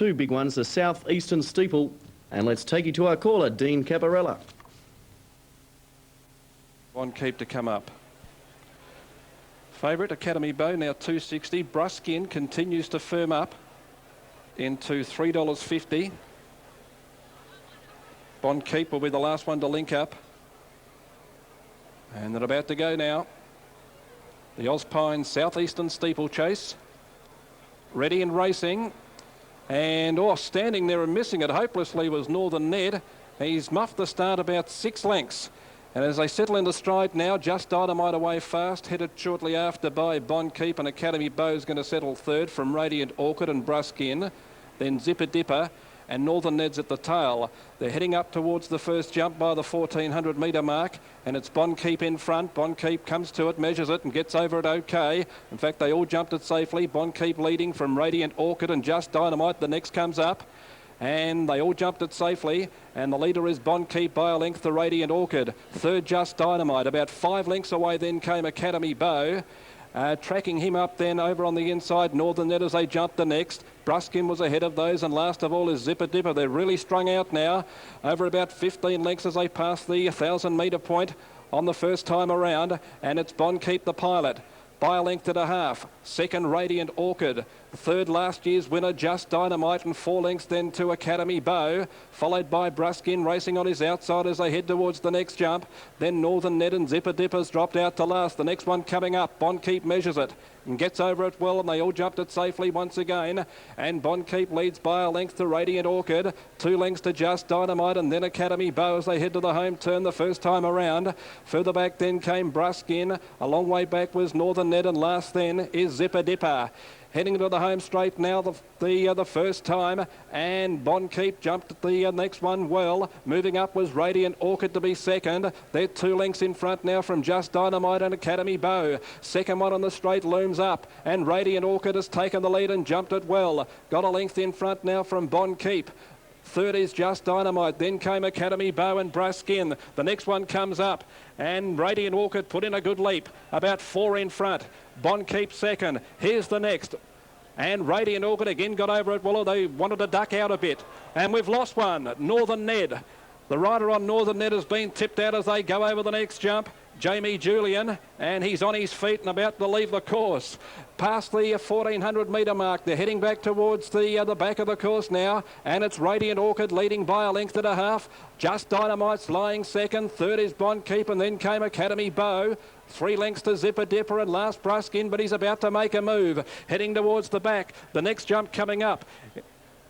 Two big ones, the South Eastern Steeple. And let's take you to our caller, Dean Caparella. Bon Keep to come up. Favourite, Academy Bow, now $2.60. Bruskin continues to firm up into $3.50. Bon Keep will be the last one to link up. And they're about to go now. The Ozpine Southeastern Steeplechase. Ready and racing. And standing there and missing it hopelessly was Northern Ned. He's muffed the start about 6 lengths. And as they settle into stride now, Just Dynamite away fast, headed shortly after by Bon Keep, and Academy Bow's going to settle third from Radiant Orchid and Bruskin. Then Zipper Dipper and Northern Ned's at the tail. They're heading up towards the first jump by the 1400 metre mark, and it's Bon Keep in front. Bon Keep comes to it, measures it and gets over it okay. In fact, they all jumped it safely. Bon Keep leading from Radiant Orchid and Just Dynamite. The next comes up. And they all jumped it safely, and the leader is Bon Keep by a length to Radiant Orchid. Third, Just Dynamite. About 5 lengths away then came Academy Bow. Tracking him up then over on the inside, Northern Net as they jumped the next. Bruskin was ahead of those, and last of all is Zipper Dipper. They're really strung out now, over about 15 lengths as they pass the 1,000 metre point on the first time around, and it's Bon Keep the pilot. By a length and a half. Second, Radiant Orchid. Third, last year's winner, Just Dynamite, and 4 lengths then to Academy Bow, followed by Bruskin racing on his outside as they head towards the next jump. Then Northern Ned and Zipper Dippers dropped out to last. The next one coming up, Bon Keep measures it and gets over it well, and they all jumped it safely once again. And Bon Keep leads by a length to Radiant Orchid, 2 lengths to Just Dynamite, and then Academy Bow as they head to the home turn the first time around. Further back then came Bruskin. A long way back was Northern Ned, and last then is Zipper Dipper. Heading to the home straight now the first time, and Bon Keep jumped at the next one well. Moving up was Radiant Orchid to be second. They're 2 lengths in front now from Just Dynamite and Academy Bow. Second one on the straight looms up, and Radiant Orchid has taken the lead and jumped it well. Got a length in front now from Bon Keep. Third is Just Dynamite. Then came Academy Bow and Bruskin. The next one comes up, and Radiant Orchid put in a good leap. About 4 in front. Bon Keep second. Here's the next. And Radiant Orchid again got over it. Well, they wanted to duck out a bit. And we've lost one. Northern Ned. The rider on Northern Ned has been tipped out as they go over the next jump. Jamie Julian, and he's on his feet and about to leave the course. Past the 1400 metre mark, they're heading back towards the back of the course now, and it's Radiant Orchid leading by a length and a half. Just Dynamite's lying second. Third is Bon Keep, and then came Academy Bow. 3 lengths to Zipper Dipper, and last Bruskin, but he's about to make a move. Heading towards the back. The next jump coming up,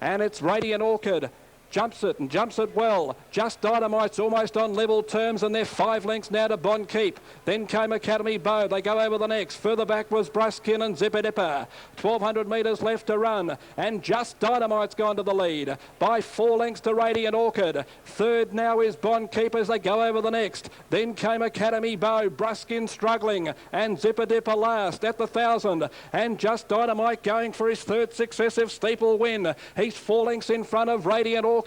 and it's Radiant Orchid. Jumps it and jumps it well. Just Dynamite's almost on level terms, and they're 5 lengths now to Bon Keep. Then came Academy Bow. They go over the next. Further back was Bruskin and Zipper Dipper. 1,200 metres left to run, and Just Dynamite's gone to the lead by 4 lengths to Radiant Orchid. Third now is Bon Keep as they go over the next. Then came Academy Bow. Bruskin struggling, and Zipper Dipper last at the 1,000. And Just Dynamite going for his 3rd successive steeple win. He's 4 lengths in front of Radiant Orchid.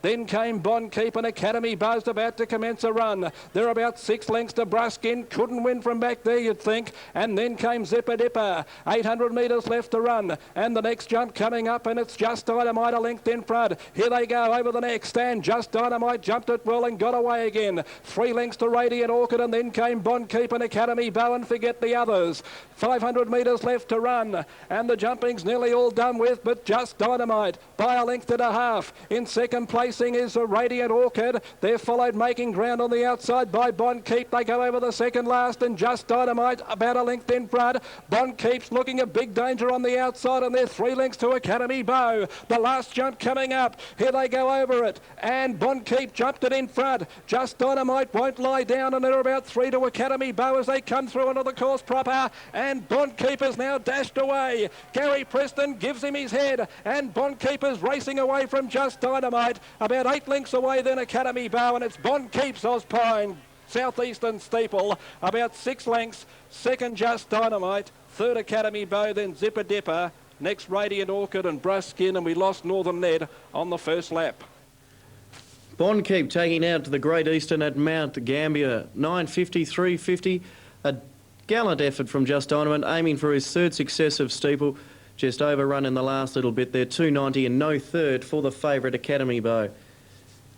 Then came Bon Keep, and Academy Bow's about to commence a run. They're about 6 lengths to Bruskin. Couldn't win from back there, you'd think. And then came Zipper Dipper. 800 metres left to run. And the next jump coming up, and it's Just Dynamite a length in front. Here they go over the next. And Just Dynamite jumped it well and got away again. 3 lengths to Radiant Orchid, and then came Bon Keep and Academy Bow, and forget the others. 500 metres left to run. And the jumping's nearly all done with, but Just Dynamite by a length and a half. In second placing is a Radiant Orchid. They're followed making ground on the outside by Bon Keep. They go over the second last, and Just Dynamite about a length in front. Bon Keep's looking a big danger on the outside, and they're 3 lengths to Academy Bow. The last jump coming up. Here they go over it, and Bon Keep jumped it in front. Just Dynamite won't lie down, and they're about 3 to Academy Bow as they come through onto the course proper, and Bon Keep is now dashed away. Gary Preston gives him his head, and Bon Keep is racing away from Just Dynamite. About 8 lengths away then Academy Bow, and it's Bon Keep's Ozpine Southeastern Steeple. About 6 lengths. Second Just Dynamite. Third Academy Bow, then Zipper Dipper. Next Radiant Orchid and Bruskin, and we lost Northern Ned on the first lap. Bon Keep taking out to the Great Eastern at Mount Gambier. 950, 350. A gallant effort from Just Dynamite, aiming for his 3rd successive steeple. Just overrun in the last little bit there, 290 and no third for the favourite Academy Bow.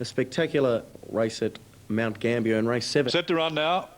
A spectacular race at Mount Gambier in race 7. Set to run now.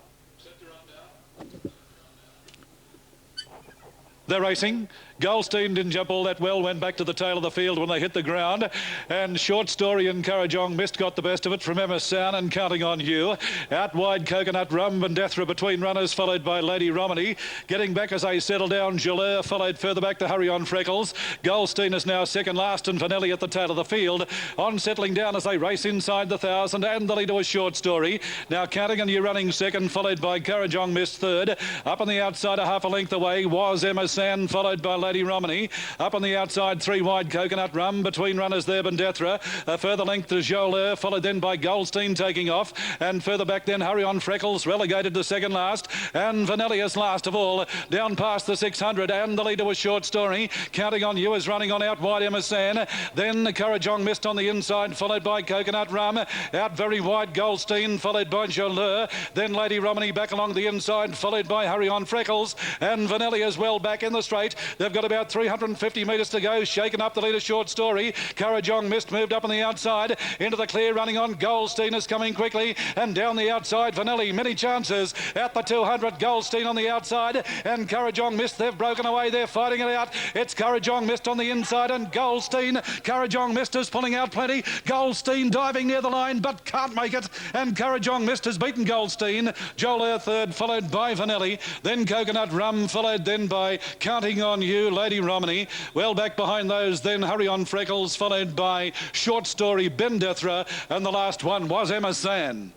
They're racing. Goldstein didn't jump all that well, went back to the tail of the field when they hit the ground. And Short Story and Currajong Mist got the best of it from Emma Sound and Counting on You. Out wide, Coconut Rum and Dethra between runners, followed by Lady Romany. Getting back as they settle down, Jaleur followed further back to Hurry on Freckles. Goldstein is now second last and Vanelli at the tail of the field. On settling down as they race inside the 1,000 and the leader was Short Story. Now Counting on You running second, followed by Currajong Mist third. Up on the outside, a half a length away was Emma Sound, followed by Lady Romany. Up on the outside, 3 wide, Coconut Rum. Between runners there, Bendethra. A further length to Joleur, followed then by Goldstein taking off. And further back then, Hurry on Freckles, relegated to second last. And Vanellius last of all, down past the 600. And the leader was Short Story. Counting on You is running on out wide, Emma San. Then Currajong Mist on the inside, followed by Coconut Rum. Out very wide, Goldstein, followed by Joleur. Then Lady Romany back along the inside, followed by Hurry on Freckles. And Vanelli as well back in the straight. They've got about 350 metres to go. Shaken up the leader, Short Story. Currajong Mist moved up on the outside. Into the clear, running on. Goldstein is coming quickly. And down the outside, Vanelli. Many chances. At the 200, Goldstein on the outside. And Currajong Mist, they've broken away. They're fighting it out. It's Currajong Mist on the inside. And Goldstein. Currajong Mist is pulling out plenty. Goldstein diving near the line, but can't make it. And Currajong Mist has beaten Goldstein. Joleur third, followed by Vanelli. Then Coconut Rum, followed then by Counting on You, Lady Romany. Well back behind those, then Hurry on Freckles, followed by Short Story, Bendethra, and the last one was Emma San.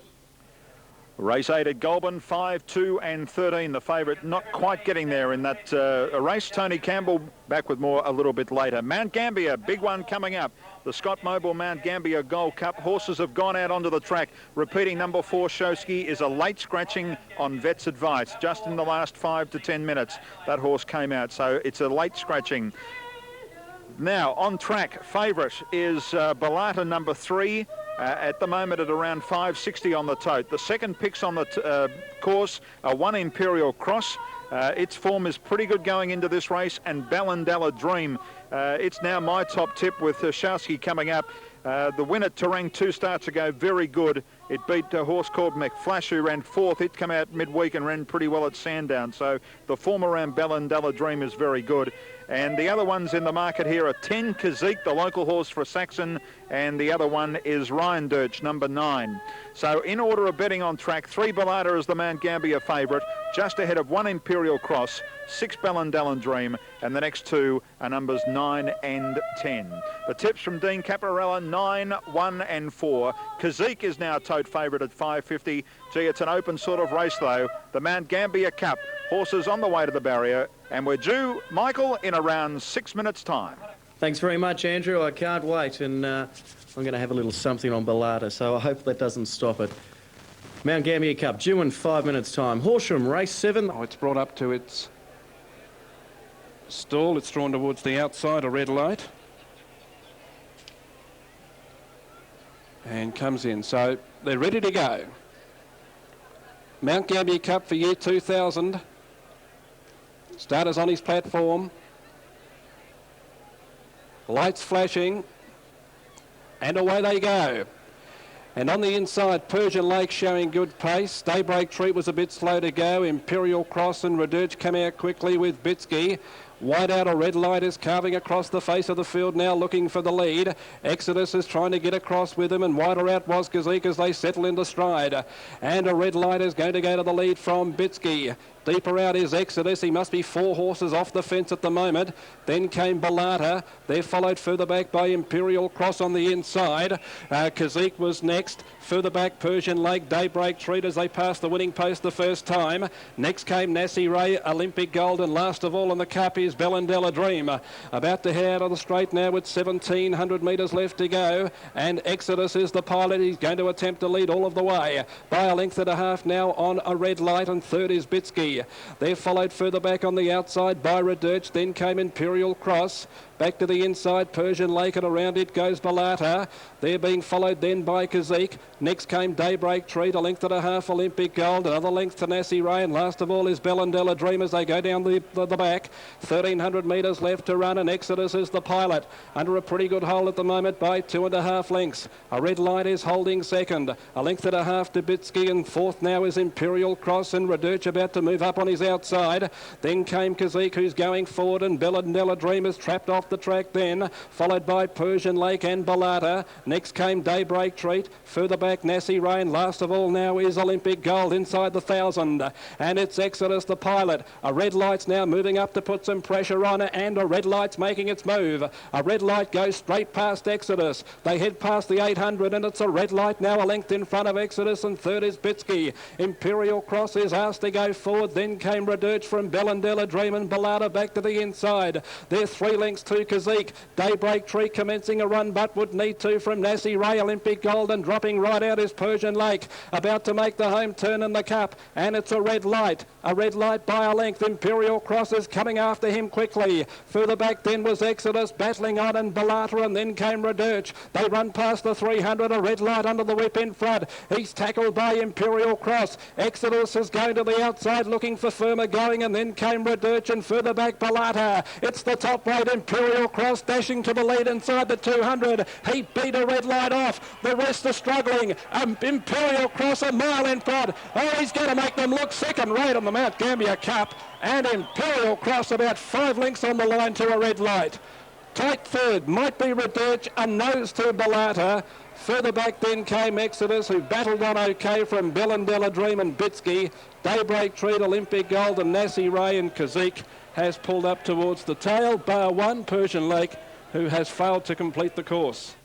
Race 8 at Goulburn, 5, 2 and 13. The favourite not quite getting there in that race. Tony Campbell back with more a little bit later. Mount Gambier, big one coming up. The Scott Mobile Mount Gambier Gold Cup. Horses have gone out onto the track. Repeating number 4, Showski, is a late scratching on Vet's advice. Just in the last 5 to 10 minutes, that horse came out. So it's a late scratching. Now, on track, favourite is Balata number 3. At the moment at around 560 on the tote. The second picks on the course are 1 Imperial Cross. Its form is pretty good going into this race, and Ballandala Dream. It's now my top tip with Showski coming up. The winner, Terang, 2 starts ago, very good. It beat a horse called McFlash, who ran 4th. It came out midweek and ran pretty well at Sandown. So the form around Ballandala Dream is very good. And the other ones in the market here are 10 Kazik, the local horse for Saxon, and the other one is Ryan Dirch, number 9. So in order of betting on track, 3 Balata is the Mount Gambier favourite, just ahead of 1 Imperial Cross, 6 Ballandala Dream, and the next 2 are numbers 9 and 10. The tips from Dean Caparella, 9, 1 and 4. Kazik is now tote favourite at 550. Gee, it's an open sort of race though. The Mount Gambier Cup, horses on the way to the barrier, and we're due, Michael, in around 6 minutes' time. Thanks very much, Andrew. I can't wait, and I'm going to have a little something on Balata, so I hope that doesn't stop it. Mount Gambier Cup, due in 5 minutes' time. Horsham, race 7. Oh, it's brought up to its stall. It's drawn towards the outside, a red light. And comes in. So they're ready to go. Mount Gambier Cup for year 2000. Starters on his platform. Lights flashing. And away they go. And on the inside, Persian Lake showing good pace. Daybreak Treat was a bit slow to go. Imperial Cross and Radurch come out quickly with Bitsky. Wide out, a red light is carving across the face of the field now, looking for the lead. Exodus is trying to get across with him, and wider out was Kazik as they settle into stride. And a red light is going to go to the lead from Bitsky. Deeper out is Exodus. He must be 4 horses off the fence at the moment. Then came Balata. They're followed further back by Imperial Cross on the inside. Kazik was next. Further back, Persian Lake, Daybreak Treat as they passed the winning post the first time. Next came Nassi Ray, Olympic Gold, and last of all in the cup is Ballandala Dream. About to head out of the straight now with 1,700 metres left to go. And Exodus is the pilot. He's going to attempt to lead all of the way. By a length and a half now on a red light, and third is Bitsky. They're followed further back on the outside by Radurch. Then came Imperial Cross. Back to the inside, Persian Lake, and around it goes Balata. They're being followed then by Kazik. Next came Daybreak Treat, a length and a half Olympic Gold, another length to Nassie Ray, and last of all is Bellandella Dream as they go down the back. 1,300 metres left to run, and Exodus is the pilot. Under a pretty good hole at the moment by 2.5 lengths. A red light is holding second. A length and a half to Bitsky, and fourth now is Imperial Cross, and Radurch about to move up on his outside. Then came Kazik, who's going forward, and Bellandella Dream is trapped off the track then, followed by Persian Lake and Balata. Next came Daybreak Treat. Further back, Nassie Rain. Last of all now is Olympic Gold inside the 1,000. And it's Exodus, the pilot. A red light's now moving up to put some pressure on it, and a red light's making its move. A red light goes straight past Exodus. They head past the 800, and it's a red light now a length in front of Exodus, and third is Bitsky. Imperial Cross is asked to go forward. Then came Radurch from Bellandella Dream, and Balata back to the inside. They're 3 lengths to Kazik. Daybreak Treat commencing a run, but would need to from Nassie Ray. Olympic Gold, and dropping right out is Persian Lake, about to make the home turn in the cup, and it's a red light by a length. Imperial Cross is coming after him quickly. Further back then was Exodus battling on, and Balata, and then came Radurch. They run past the 300, a red light under the whip in front. He's tackled by Imperial Cross. Exodus is going to the outside looking for firmer going, and then came Radurch, and further back Balata. It's the top weight, Imperial Cross dashing to the lead inside the 200. He beat a red light off. The rest are struggling. Imperial Cross a mile in front. Oh, he's going to make them look second rate on the Mount Gambier Cup. And Imperial Cross about 5 lengths on the line to a red light. Tight third might be Radurch, a nose to Balata. Further back then came Exodus, who battled on okay from Bellandella Dream and Bitsky. Daybreak Treat, Olympic Gold, and Nassie Ray, and Kazik has pulled up towards the tail, bar one, Persian Lake, who has failed to complete the course.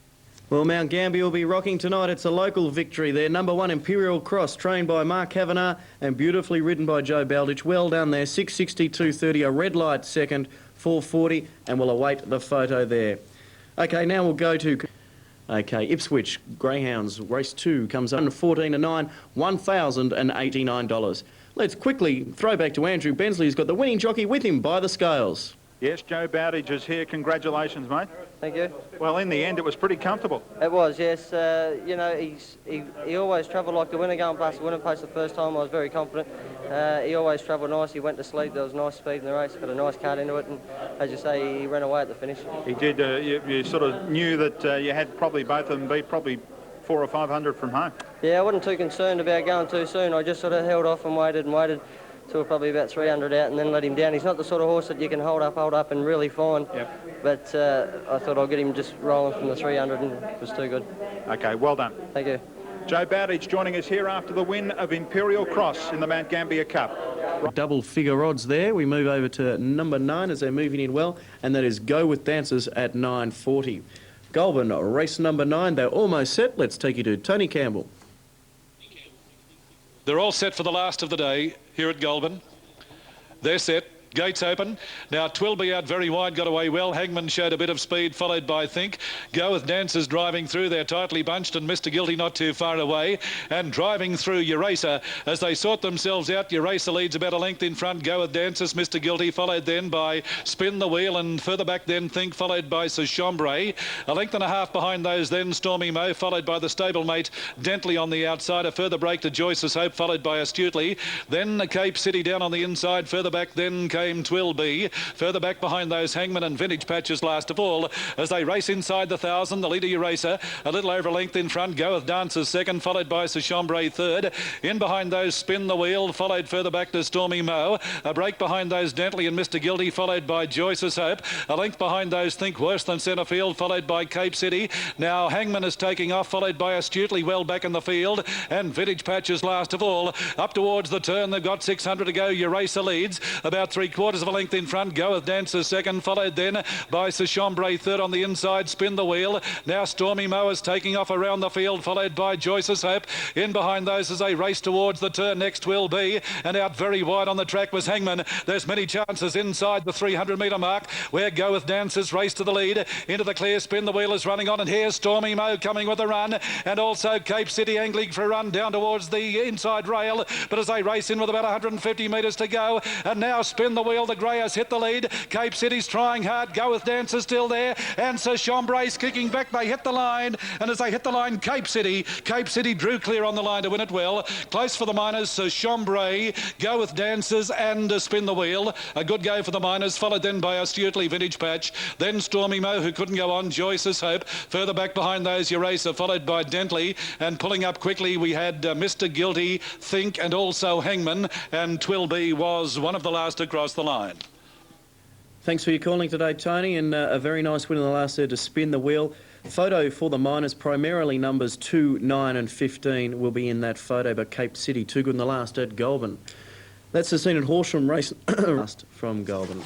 Well, Mount Gambier will be rocking tonight. It's a local victory there. Number 1, Imperial Cross, trained by Mark Kavanagh and beautifully ridden by Joe Balditch. Well done there. 6:62.30, a red light second, 4:40, and we'll await the photo there. Okay, now we'll go to... Okay, Ipswich Greyhounds, race 2 comes up 14:09, $1,089. Let's quickly throw back to Andrew Bensley, who's got the winning jockey with him by the scales. Yes, Joe Bowditch is here. Congratulations, mate. Thank you. Well, in the end, it was pretty comfortable. It was, yes. You know, he always travelled like the winner going past the winner post the first time. I was very confident. He always travelled nice. He went to sleep. There was nice speed in the race. Got a nice cut into it, and as you say, he ran away at the finish. He did. You sort of knew that you had probably both of them beat probably 400 or 500 from home. Yeah, I wasn't too concerned about going too soon. I just sort of held off and waited till probably about 300 out, and then let him down. He's not the sort of horse that you can hold up and really find. Yep. But I thought I'll get him just rolling from the 300, and it was too good. Okay, well done. Thank you. Joe Bowditch joining us here after the win of Imperial Cross in the Mount Gambier Cup. Double figure odds there. We move over to number 9 as they're moving in well, and that is Go With Dancers at 9:40. Goulburn, race number 9. They're almost set. Let's take you to Tony Campbell. They're all set for the last of the day here at Goulburn. They're set. Gates open. Now Twilby out very wide, got away well. Hangman showed a bit of speed, followed by Think. Go With Dancers driving through. They're tightly bunched, and Mr. Guilty not too far away. And driving through Eraser as they sort themselves out. Eraser leads about a length in front. Go With Dancers, Mr. Guilty, followed then by Spin the Wheel, and further back then Think, followed by Sir Chambray. A length and a half behind those then Stormy Mo, followed by the stablemate Dentley on the outside. A further break to Joyce's Hope, followed by Astutely. Then Cape City down on the inside. Further back then came Twilby. Further back behind those Hangman and Vintage Patches last of all as they race inside the 1,000. The leader Eraser a little over a length in front. Go With Dancers second, followed by Sir Chambray third. In behind those Spin the Wheel, followed further back to Stormy Mo. A break behind those Dentley and Mr. Guilty, followed by Joyce's Hope. A length behind those Think Worse Than Centrefield, followed by Cape City. Now Hangman is taking off, followed by Astutely well back in the field, and Vintage Patches last of all. Up towards the turn, they've got 600 to go. Eraser leads about 3/4 of a length in front. Go With Dancers second, followed then by Sir Chambray third on the inside. Spin the Wheel. Now Stormy Mo is taking off around the field, followed by Joyce's Hope. In behind those as they race towards the turn, next will be, and out very wide on the track was Hangman. There's many chances inside the 300 metre mark where Go With Dancers race to the lead. Into the clear, Spin the Wheel is running on, and here's Stormy Mo coming with a run, and also Cape City angling for a run down towards the inside rail, but as they race in with about 150 metres to go, and now Spin the the wheel. The grey has hit the lead. Cape City's trying hard. Go with Dancer still there. And Sir Chambray's kicking back. They hit the line. And as they hit the line, Cape City drew clear on the line to win it well. Close for the Miners, Sir Chambray, Go with Dancers and Spin the Wheel. A good go for the Miners, followed then by a Stuartley Vintage Patch. Then Stormy Mo, who couldn't go on. Joyce's Hope. Further back behind those, Eraser, followed by Dentley. And pulling up quickly, we had Mr. Guilty, Think, and also Hangman. And Twilby was one of the last across the line. Thanks for your calling today, Tony, and a very nice win in the last there to Spin the Wheel. Photo for the Miners, primarily numbers 2, 9 and 15 will be in that photo, but Cape City, too good in the last at Goulburn. That's the scene at Horsham Race from Goulburn.